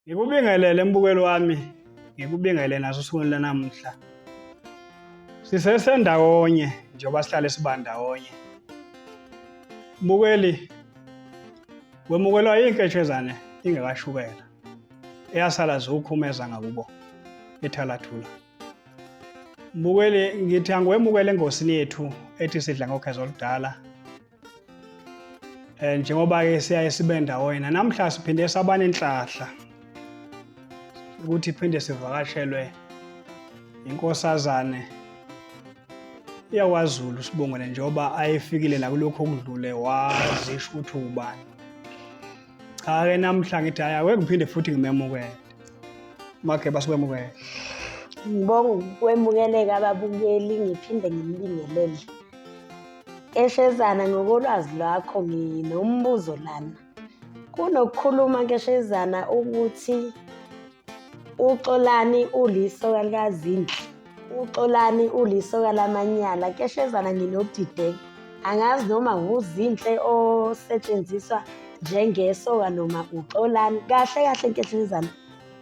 Ngikubingelele mbukelo wami, ngikubingelele naso usuku lanamuhla. Sisesendawonye njengoba sihlale sibandawonye. Mbukeli, wemukelwa inketshezane ingakashukela. Eyasala zukhumeza ngakubo ethalathula. Mbukeli, ngithi angwemukele engosini yethu ethi sidla ngokhezo oludala. Njengoba ke siyaye sibe ndawonye namhla siphinde sabane inhlahla ukuthi phinde sivakashelwe inkosazane yaKwaZulu Sibongile njengoba ayefikile nakulokho okudlule wazisho ukuthi ubani. Cha ke namhla ngithi aya ngiphinde futhi ngimemukele. Make basikwemukele. Ngibonga ukwemukeleka ababukeli ngiphinde ngibingelele. Keshezana ngokolwazi lwakho nginombuzo lana. Kunokukhuluma Keshezana ukuthi uXolani ulisoka likaZindle. uXolani ulisoka lamanyala. Keshezana nginokudideka. Angazi noma nguZindle osetshenziswa njengesoka noma uXolani. Kahle kahle Keshezana.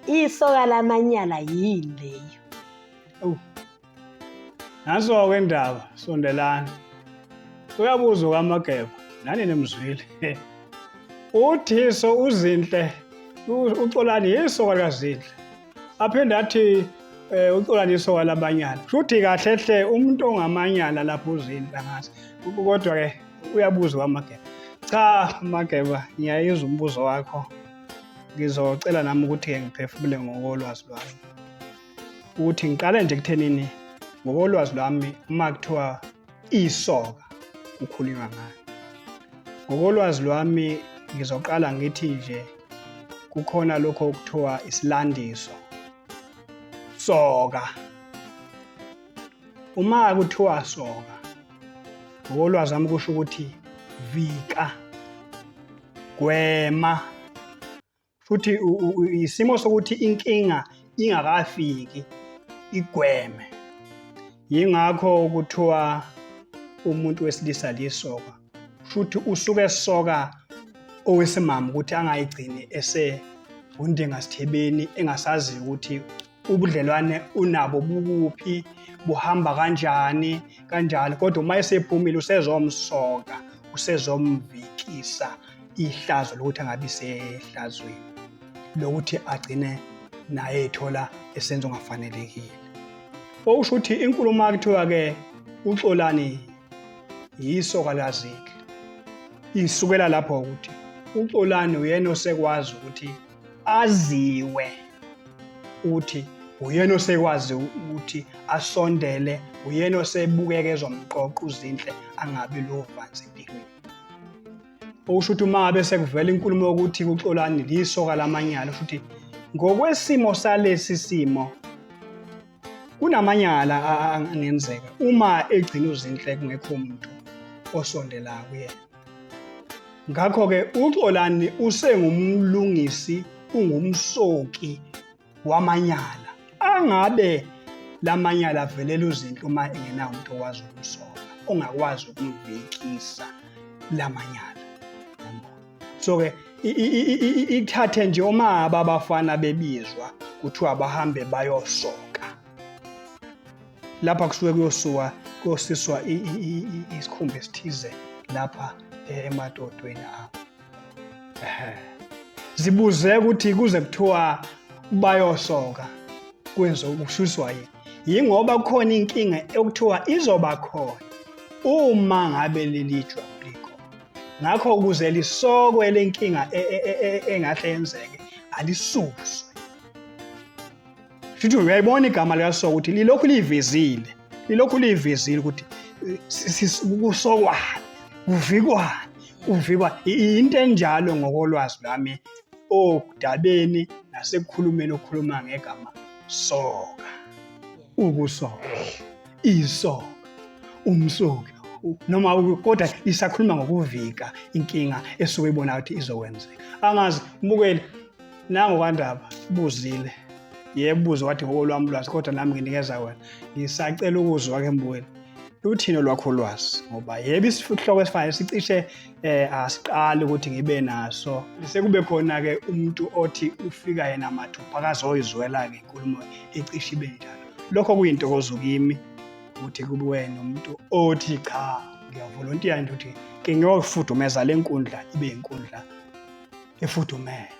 Isoka lamanyala yini leyo? Naso kwendaba sondelana. Uyabuza kaMageba nani nemzwile. Uthiso uZindle uXolani isoka likaZindle. Aphinde athi uXolani isoka lamanyala. Futhi kahle hle umuntu ongamanyala lapho uZindle angazi. Kodwa ke uyabuza kaMageba. Cha Mageba, ngiyayizwa umbuzo wakho. Ngizocela nami ukuthi ke ngiphefumule ngokolwazi lwami. Ukuthi ngiqale nje kuthenini ngokolwazi lwami uma kuthiwa isoka kukhulunywa ngayo. Ngokolwazi lwami ngizoqala ngithi nje kukhona lokho okuthiwa isilandiso. Soka. Uma kuthiwa soka, ngokolwazi lwami kusho ukuthi vika, gwema. Futhi isimo sokuthi inkinga ingakafiki igweme. Yingakho kuthiwa umuntu wesilisa lisoka. Futhi usuke esoka owesimama ukuthi angayigcini undingasithebeni engasazi ukuthi ubudlelwane unabo bukuphi, buhamba kanjani, kanjalo. Kodwa uma esephumile usezomsoka, usezomvikisa ihlazo lokuthi angabi sehlazweni. Lokuthi agcine naye ethola esenzo ongafanelekile. Okusho ukuthi inkulumo akuthiwa ke uXolani yisoka likaZindle. Isukela lapho ukuthi uXolani uyena osekwazi ukuthi aziwe ukuthi uyena osekwazi ukuthi asondele, uyena osebukeka ezomqoqa uZindle angabi lo vanzi empilweni. Okusho ukuthi uma ngabe sekuvela inkulumo yokuthi uXolani lisoka lamanyala futhi ngokwesimo salesi simo kunamanyala angenzeka uma egcina uZindle kungekho umuntu osondela kuyena. Ngakho ke uXolani usengumlungisi, ungumsoki wamanyala. Angabe lamanyala avelela uZindle uma engenawo umuntu owazi ukumsoka, ongakwazi ukumvikisa lamanyala. So ke ithathe nje uma abafana bebizwa kuthiwa bahambe bayosoka. Lapha kusuke kuyosiswa isikhumba esithize lapha emadodweni abo. Zibuze ukuthi kuze kuthiwa bayosoka kwenza ukushuswa yini. Yingoba kukhona inkinga ekuthiwa izoba khona uma ngabe lelijwa likho. Ngakho ukuze lisokwe lenkinga engahle yenzeke alisuswe. Futhi uyayibona igama likasoka ukuthi lilokhu livezile. Lilokhu livezile ukuthi kusokwana, kuvikwa into enjalo ngokolwazi lwami okudabeni nasekukhulumeni okukhuluma ngegama soka. Ukusoka, isoka, umsoki. Noma kodwa isakhuluma ngokuvika inkinga esuke ibona ukuthi izokwenzeka. Angazi mbukeli Nangu kaNdaba buzile. Yebo buzo wathi ngokolwami ulwazi kodwa nami nginikeza wena. Ngisacela ukuzwa ke Mbweni. Luthini olwakho ulwazi ngoba yebo isihloko esifanele sicishe asiqali ukuthi ngibe naso. Sekube khona ke umuntu othi ufika yena mathupha akazoyizwela ke inkulumo ecishe ibe njalo. Lokho kuyintokozo kimi ukuthi kube wena umuntu othi cha ngiyavolontiya nje ukuthi ke ngiyofudumeza le nkundla ibe inkundla efudumele.